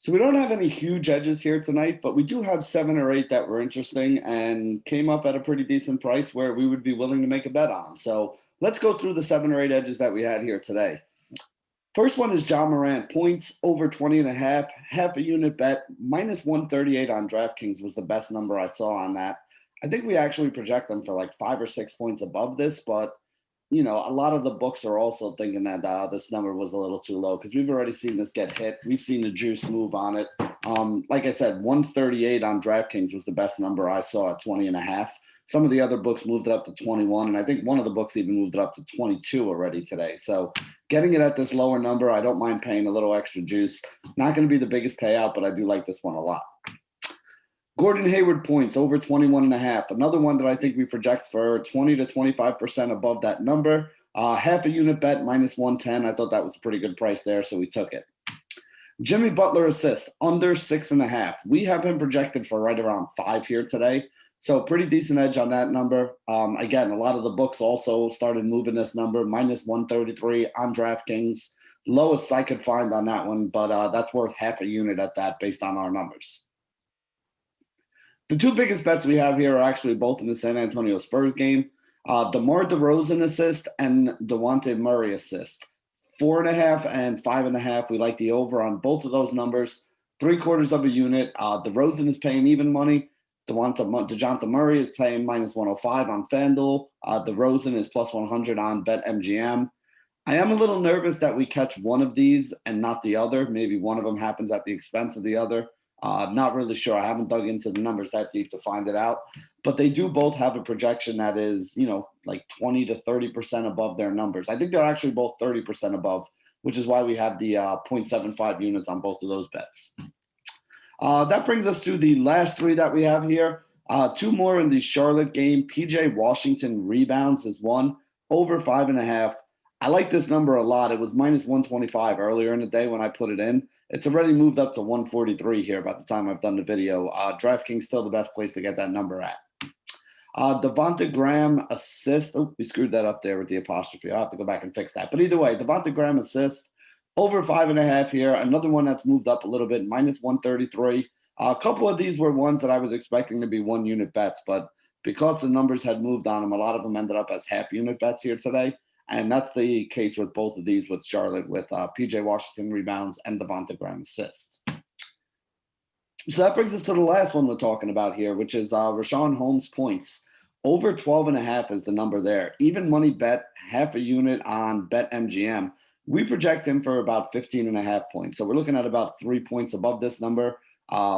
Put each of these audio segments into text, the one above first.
So we don't have any huge edges here tonight, but we do have 7 or 8 that were interesting and came up at a pretty decent price where we would be willing to make a bet on them. So let's go through the 7 or 8 edges that we had here today. First one is Moran Points over 20.5, half a unit bet, minus 138 on DraftKings was the best number I saw on that. I think we actually project them for like 5 or 6 points above this, but a lot of the books are also thinking that this number was a little too low because we've already seen this get hit. We've seen the juice move on it. Like I said, 138 on DraftKings was the best number I saw at 20.5. Some of the other books moved it up to 21, and I think one of the books even moved it up to 22 already today. So getting it at this lower number, I don't mind paying a little extra juice. Not going to be the biggest payout, but I do like this one a lot. Gordon Hayward points over 21.5. Another one that I think we project for 20 to 25% above that number. Half a unit bet, minus 110. I thought that was a pretty good price there, so we took it. Jimmy Butler assists, under 6.5. We have him projected for right around 5 here today. So pretty decent edge on that number. Again, a lot of the books also started moving this number, minus 133 on DraftKings. Lowest I could find on that one, but that's worth half a unit at that based on our numbers. The 2 biggest bets we have here are actually both in the San Antonio Spurs game. DeMar DeRozan assist and Dejounte Murray assist. 4.5 and 5.5. We like the over on both of those numbers. 3/4 of a unit. DeRozan is paying even money. DeJounte Murray is playing minus 105 on FanDuel. DeRozan is plus 100 on BetMGM. I am a little nervous that we catch one of these and not the other. Maybe one of them happens at the expense of the other. Not really sure. I haven't dug into the numbers that deep to find it out. But they do both have a projection that is, like 20 to 30% above their numbers. I think they're actually both 30% above, which is why we have the 0.75 units on both of those bets. That brings us to the last 3 that we have here. 2 more in the Charlotte game. PJ Washington rebounds is 1, over 5.5. I like this number a lot. It was minus 125 earlier in the day when I put it in. It's already moved up to 143 here by the time I've done the video. DraftKings still the best place to get that number at. Devonta Graham assist. Oh, we screwed that up there with the apostrophe. I'll have to go back and fix that. But either way, Devonta Graham assist. Over 5.5 here. Another one that's moved up a little bit, minus 133. A couple of these were ones that I was expecting to be 1-unit bets, but because the numbers had moved on them, a lot of them ended up as half-unit bets here today. And that's the case with both of these with Charlotte, with PJ Washington rebounds and Devonta Graham assists. So that brings us to the last one we're talking about here, which is Richaun Holmes points. Over 12.5 is the number there. Even money bet, half a unit on BetMGM. We project him for about 15.5 points. So we're looking at about 3 points above this number,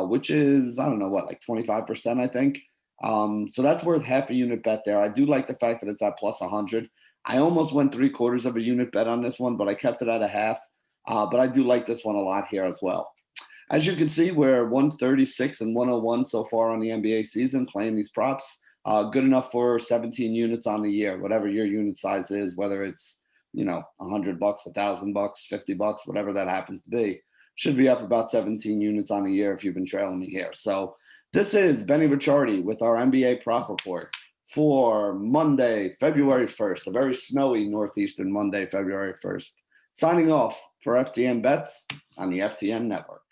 which is, I don't know what, like 25%, I think. So that's worth half a unit bet there. I do like the fact that it's at plus 100. I almost went 3/4 of a unit bet on this one, but I kept it at a half. But I do like this one a lot here as well. As you can see, we're 136 and 101 so far on the NBA season playing these props. Good enough for 17 units on the year, whatever your unit size is, whether it's $100, $1,000, $50, whatever that happens to be. Should be up about 17 units on the year if you've been trailing me here. So this is Benny Ricciardi with our NBA prop report for Monday, February 1st, a very snowy northeastern Monday, February 1st. Signing off for FTN Bets on the FTN Network.